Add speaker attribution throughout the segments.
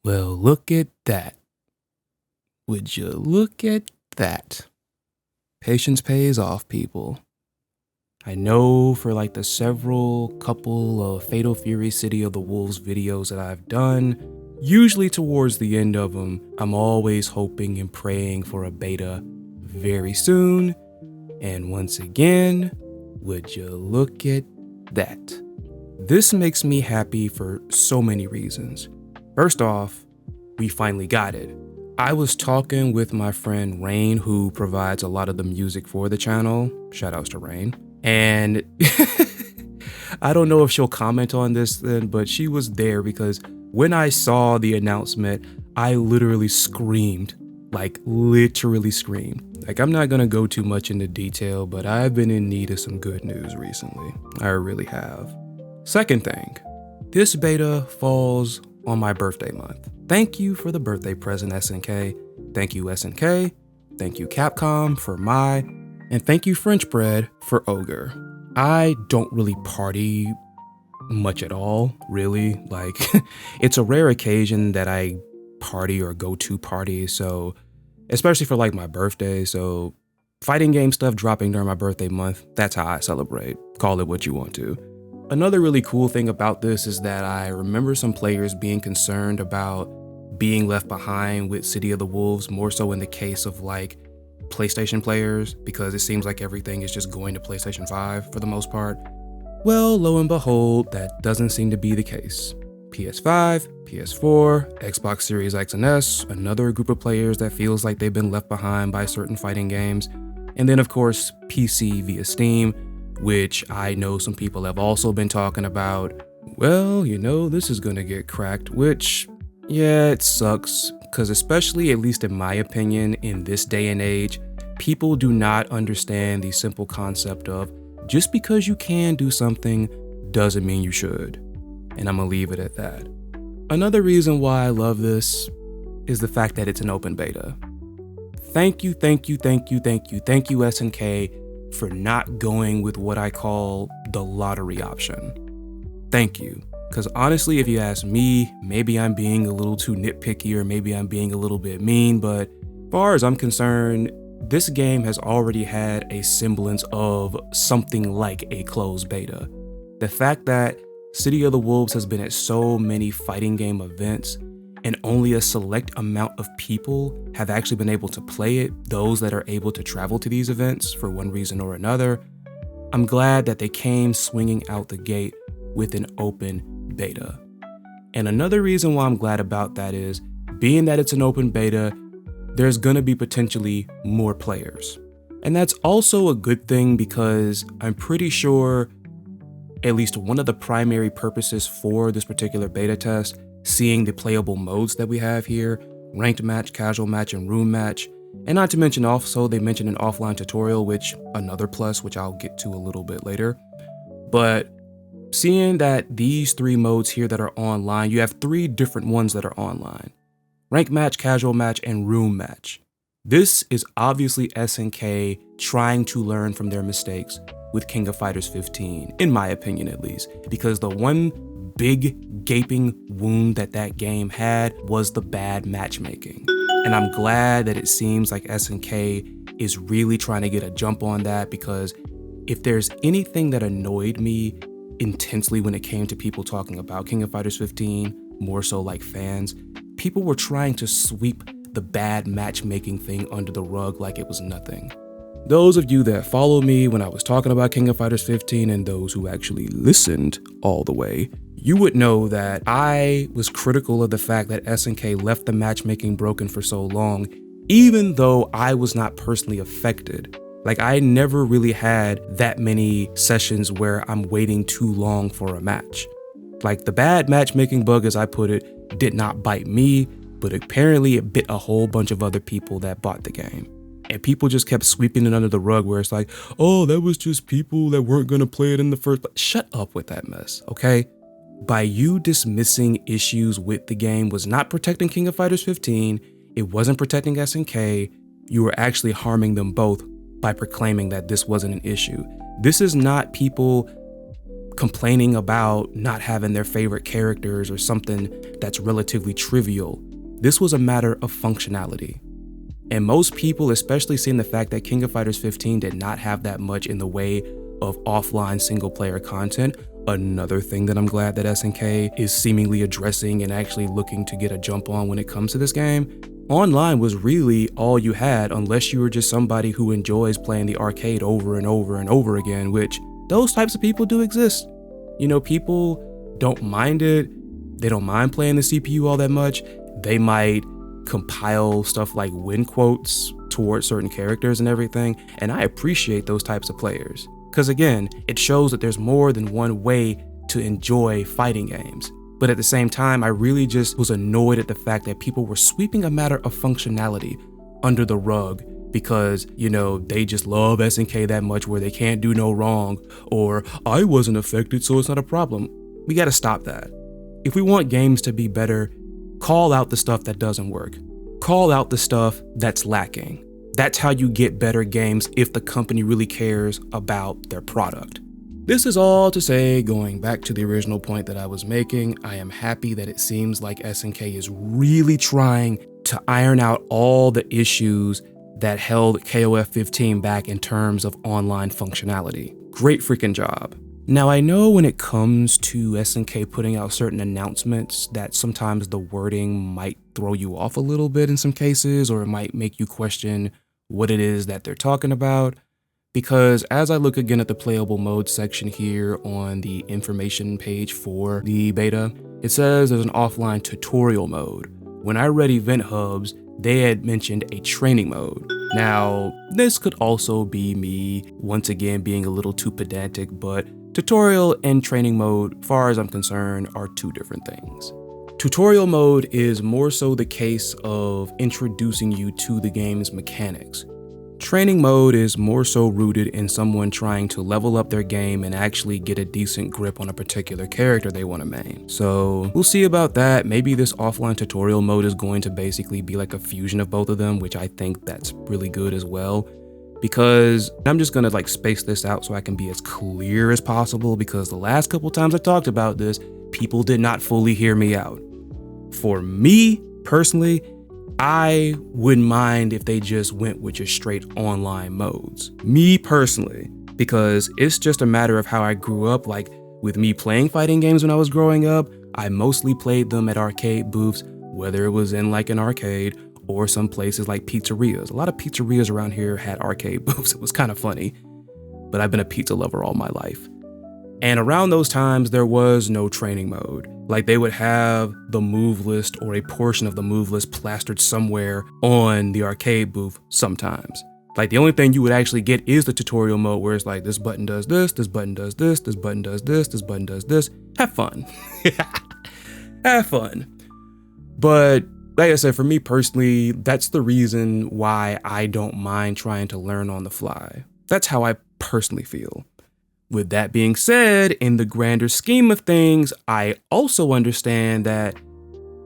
Speaker 1: Well, look at that. Would you look at that? Patience pays off, people. I know for like the several couple of Fatal Fury City of the Wolves videos that I've done, usually towards the end of them, I'm always hoping and praying for a beta very soon. And once again, would you look at that? This makes me happy for so many reasons. First off, we finally got it. I was talking with my friend Rain, who provides a lot of the music for the channel. Shoutouts to Rain. And I don't know if she'll comment on this then, but she was there because when I saw the announcement, I literally screamed. Like literally screamed. Like I'm not gonna go too much into detail, but I've been in need of some good news recently. I really have. Second thing, this beta falls on my birthday month. Thank you for the birthday present, SNK. Thank you, SNK. Thank you, Capcom, for and thank you, French Bread, for Ogre. I don't really party much at all, really. Like, it's a rare occasion that I party or go to parties, so especially for like my birthday. So fighting game stuff dropping during my birthday month, that's how I celebrate. Call it what you want to. Another really cool thing about this is that I remember some players being concerned about being left behind with City of the Wolves, more so in the case of like PlayStation players, because it seems like everything is just going to PlayStation 5 for the most part. Well, lo and behold, that doesn't seem to be the case. PS5, PS4, Xbox Series X and S, another group of players that feels like they've been left behind by certain fighting games. And then of course, PC via Steam, which I know some people have also been talking about. Well, you know, this is gonna get cracked, which, yeah, it sucks, because especially, at least in my opinion, in this day and age, people do not understand the simple concept of just because you can do something doesn't mean you should. And I'm gonna leave it at that. Another reason why I love this is the fact that it's an open beta. Thank you, SNK, for not going with what I call the lottery option. Thank you. Because honestly, if you ask me, maybe I'm being a little too nitpicky or maybe I'm being a little bit mean, but as far as I'm concerned, this game has already had a semblance of something like a closed beta. The fact that City of the Wolves has been at so many fighting game events and only a select amount of people have actually been able to play it, those that are able to travel to these events for one reason or another, I'm glad that they came swinging out the gate with an open beta. And another reason why I'm glad about that is, being that it's an open beta, there's gonna be potentially more players. And that's also a good thing because I'm pretty sure at least one of the primary purposes for this particular beta test, seeing the playable modes that we have here, ranked match, casual match, and room match, and not to mention also they mentioned an offline tutorial, which another plus, which I'll get to a little bit later. But seeing that these three modes here that are online, you have three different ones that are online. Rank match, casual match, and room match. This is obviously SNK trying to learn from their mistakes with King of Fighters 15, in my opinion at least, because the one big gaping wound that game had was the bad matchmaking. And I'm glad that it seems like SNK is really trying to get a jump on that, because if there's anything that annoyed me intensely when it came to people talking about King of Fighters 15, more so like fans, people were trying to sweep the bad matchmaking thing under the rug like it was nothing. Those of you that follow me when I was talking about King of Fighters 15 and those who actually listened all the way, you would know that I was critical of the fact that SNK left the matchmaking broken for so long, even though I was not personally affected. Like, I never really had that many sessions where I'm waiting too long for a match. Like, the bad matchmaking bug, as I put it, did not bite me, but apparently it bit a whole bunch of other people that bought the game. And people just kept sweeping it under the rug where it's like, oh, that was just people that weren't gonna play it in the first place. Shut up with that mess, okay? By you dismissing issues with the game was not protecting King of Fighters 15, it wasn't protecting SNK, you were actually harming them both by proclaiming that this wasn't an issue. This is not people complaining about not having their favorite characters or something that's relatively trivial. This was a matter of functionality. And most people, especially seeing the fact that King of Fighters 15 did not have that much in the way of offline single player content, another thing that I'm glad that SNK is seemingly addressing and actually looking to get a jump on when it comes to this game, online was really all you had unless you were just somebody who enjoys playing the arcade over and over and over again, which those types of people do exist. You know, people don't mind it. They don't mind playing the CPU all that much. They might compile stuff like win quotes towards certain characters and everything. And I appreciate those types of players. Because again, it shows that there's more than one way to enjoy fighting games. But at the same time, I really just was annoyed at the fact that people were sweeping a matter of functionality under the rug because, you know, they just love SNK that much where they can't do no wrong, or I wasn't affected, so it's not a problem. We gotta stop that. If we want games to be better, call out the stuff that doesn't work. Call out the stuff that's lacking. That's how you get better games if the company really cares about their product. This is all to say, going back to the original point that I was making, I am happy that it seems like SNK is really trying to iron out all the issues that held KOF 15 back in terms of online functionality. Great freaking job. Now, I know when it comes to SNK putting out certain announcements that sometimes the wording might throw you off a little bit in some cases, or it might make you question what it is that they're talking about. Because as I look again at the playable mode section here on the information page for the beta, it says there's an offline tutorial mode. When I read Event Hubs, they had mentioned a training mode. Now, this could also be me once again being a little too pedantic, but tutorial and training mode, far as I'm concerned, are two different things. Tutorial mode is more so the case of introducing you to the game's mechanics. Training mode is more so rooted in someone trying to level up their game and actually get a decent grip on a particular character they want to main. So we'll see about that. Maybe this offline tutorial mode is going to basically be like a fusion of both of them, which I think that's really good as well. Because I'm just gonna like space this out so I can be as clear as possible, because the last couple times I talked about this, people did not fully hear me out. For me personally, I wouldn't mind if they just went with just straight online modes. Me personally, because it's just a matter of how I grew up. Like with me playing fighting games when I was growing up, I mostly played them at arcade booths, whether it was in like an arcade or some places like pizzerias. A lot of pizzerias around here had arcade booths. It was kind of funny, but I've been a pizza lover all my life. And around those times, there was no training mode. Like they would have the move list or a portion of the move list plastered somewhere on the arcade booth sometimes. Like the only thing you would actually get is the tutorial mode where it's like this button does this button does this button does this button does this. Have fun. Have fun. But like I said, for me personally, that's the reason why I don't mind trying to learn on the fly. That's how I personally feel. With that being said, in the grander scheme of things, I also understand that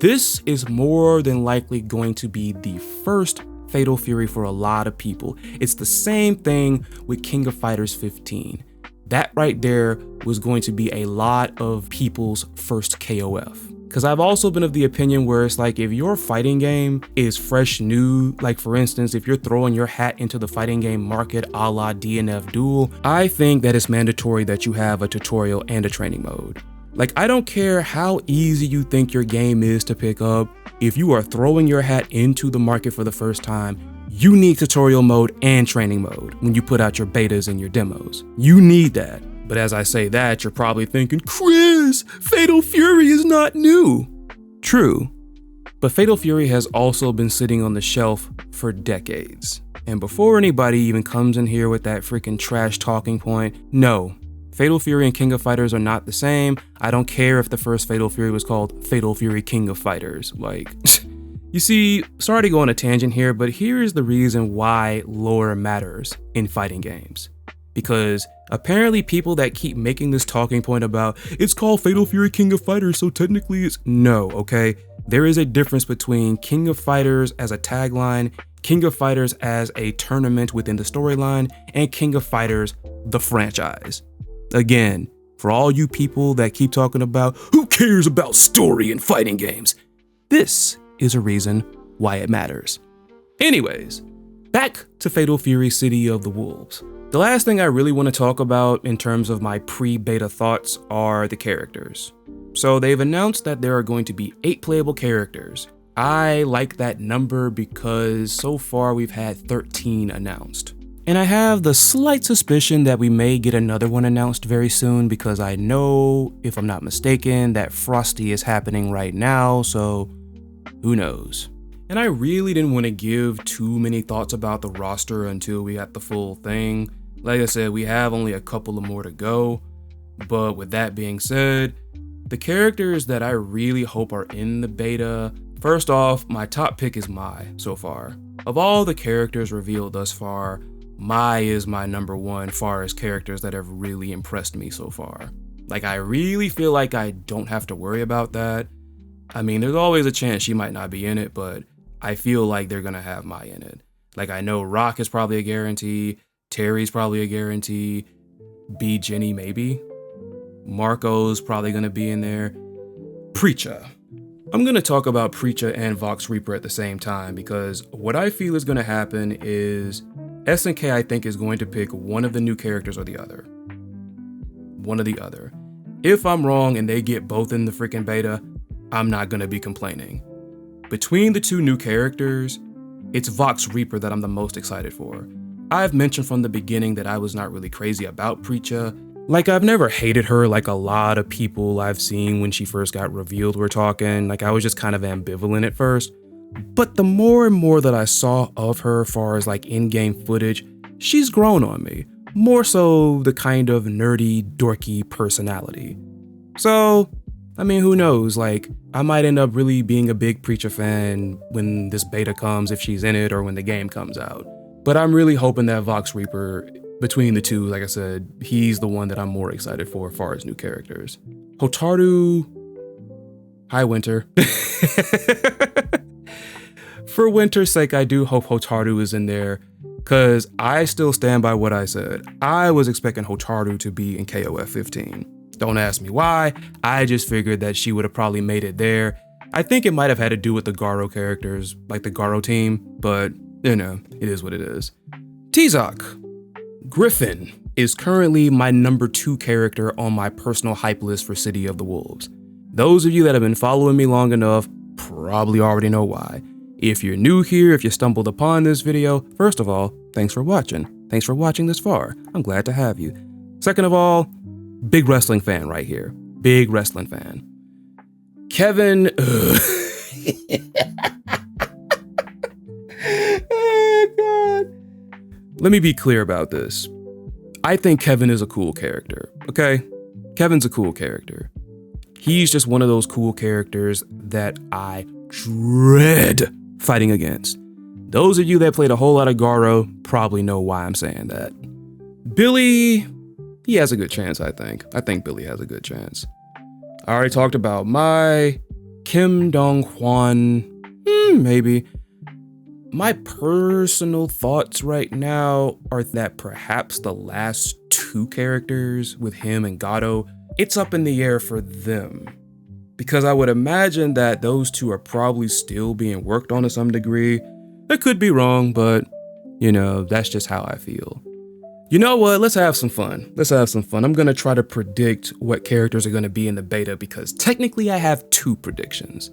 Speaker 1: this is more than likely going to be the first Fatal Fury for a lot of people. It's the same thing with King of Fighters 15. That right there was going to be a lot of people's first KOF. Because I've also been of the opinion where it's like, if your fighting game is fresh, new, like for instance, if you're throwing your hat into the fighting game market a la DNF Duel, I think that it's mandatory that you have a tutorial and a training mode. Like, I don't care how easy you think your game is to pick up, if you are throwing your hat into the market for the first time, you need tutorial mode and training mode when you put out your betas and your demos. You need that. But as I say that, you're probably thinking, Chris, Fatal Fury is not new. True, but Fatal Fury has also been sitting on the shelf for decades. And before anybody even comes in here with that freaking trash talking point, no, Fatal Fury and King of Fighters are not the same. I don't care if the first Fatal Fury was called Fatal Fury King of Fighters. Like, you see, sorry to go on a tangent here, but here is the reason why lore matters in fighting games. Because apparently people that keep making this talking point about it's called Fatal Fury King of Fighters, so technically it's no, okay? There is a difference between King of Fighters as a tagline, King of Fighters as a tournament within the storyline, and King of Fighters, the franchise. Again, For all you people that keep talking about, who cares about story in fighting games? This is a reason why it matters. Anyways, back to Fatal Fury City of the Wolves. The last thing I really want to talk about in terms of my pre-beta thoughts are the characters. So they've announced that there are going to be 8 playable characters. I like that number because so far we've had 13 announced. And I have the slight suspicion that we may get another one announced very soon because I know, if I'm not mistaken, that Frosty is happening right now, so who knows. And I really didn't want to give too many thoughts about the roster until we got the full thing. Like I said, we have only a couple of more to go, but with that being said, the characters that I really hope are in the beta, first off, my top pick is Mai so far. Of all the characters revealed thus far, Mai is my number one far as characters that have really impressed me so far. Like, I really feel like I don't have to worry about that. I mean, there's always a chance she might not be in it, but I feel like they're gonna have Mai in it. Like, I know Rock is probably a guarantee, Terry's probably a guarantee, B. Jenny maybe, Marco's probably gonna be in there, Preacher. I'm gonna talk about Preacher and Vox Reaper at the same time because what I feel is gonna happen is SNK, I think, is going to pick one of the new characters or the other. One or the other. If I'm wrong and they get both in the freaking beta, I'm not gonna be complaining. Between the two new characters, it's Vox Reaper that I'm the most excited for. I've mentioned from the beginning that I was not really crazy about Preacher. Like, I've never hated her like a lot of people I've seen when she first got revealed were talking. Like, I was just kind of ambivalent at first. But the more and more that I saw of her as far as like in-game footage, she's grown on me. More so the kind of nerdy, dorky personality. So, I mean, who knows? Like, I might end up really being a big Preacher fan when this beta comes, if she's in it, or when the game comes out. But I'm really hoping that Vox Reaper, between the two, like I said, he's the one that I'm more excited for as far as new characters. Hotaru... Hi, Winter. For Winter's sake, I do hope Hotaru is in there, because I still stand by what I said. I was expecting Hotaru to be in KOF 15. Don't ask me why, I just figured that she would have probably made it there. I think it might have had to do with the Garo characters, like the Garo team, but, you know, it is what it is. T-Zoc. Griffin is currently my number 2 character on my personal hype list for City of the Wolves. Those of you that have been following me long enough probably already know why. If you're new here, if you stumbled upon this video, first of all, thanks for watching. Thanks for watching this far. I'm glad to have you. Second of all, big wrestling fan right here. Big wrestling fan. Kevin. Oh, God. Let me be clear about this. I think Kevin is a cool character, okay? Kevin's a cool character. He's just one of those cool characters that I dread fighting against. Those of you that played a whole lot of Garo probably know why I'm saying that. Billy, he has a good chance, I think. I think Billy has a good chance. I already talked about Mai, Kim Dong-hwan, maybe. My personal thoughts right now are that perhaps the last 2 characters with him and Gato, it's up in the air for them. Because I would imagine that those 2 are probably still being worked on to some degree. I could be wrong, but, you know, that's just how I feel. You know what? Let's have some fun. Let's have some fun. I'm going to try to predict what characters are going to be in the beta because technically I have 2 predictions.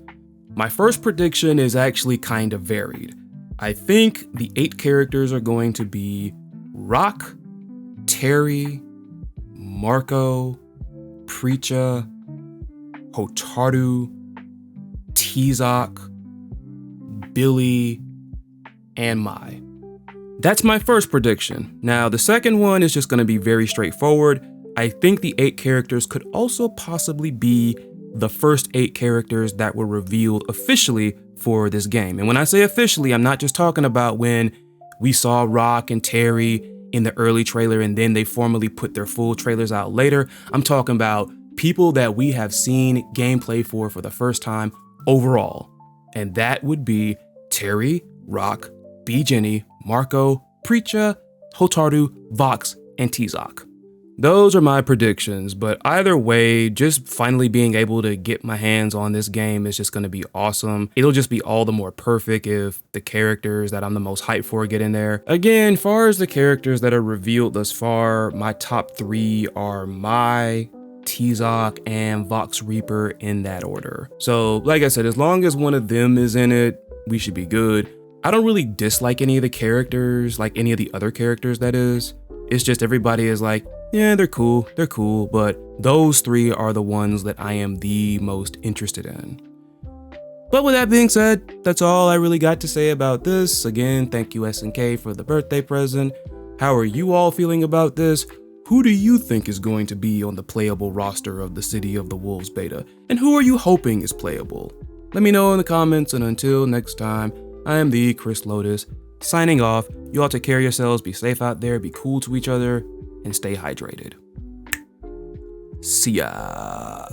Speaker 1: My first prediction is actually kind of varied. I think the 8 characters are going to be Rock, Terry, Marco, Preacher, Hotaru, T-Zoc, Billy, and Mai. That's my first prediction. Now, the second one is just going to be very straightforward. I think the 8 characters could also possibly be the first 8 characters that were revealed officially for this game. And when I say officially, I'm not just talking about when we saw Rock and Terry in the early trailer and then they formally put their full trailers out later. I'm talking about people that we have seen gameplay for the first time overall. And that would be Terry, Rock, B. Jenny, Marco, Preacher, Hotaru, Vox, and T-Zoc. Those are my predictions, but either way, just finally being able to get my hands on this game is just going to be awesome. It'll just be all the more perfect if the characters that I'm the most hyped for get in there. Again, far as the characters that are revealed thus far, my top 3 are Mai, T-Zoc, and Vox Reaper in that order. So like I said, as long as one of them is in it, we should be good. I don't really dislike any of the characters, like any of the other characters that is. It's just everybody is like, yeah, they're cool, but those 3 are the ones that I am the most interested in. But with that being said, that's all I really got to say about this. Again, thank you SNK for the birthday present. How are you all feeling about this? Who do you think is going to be on the playable roster of the City of the Wolves beta? And who are you hoping is playable? Let me know in the comments, and until next time, I am the Chris Lotus, signing off. You all take care of yourselves, be safe out there, be cool to each other, and stay hydrated. See ya.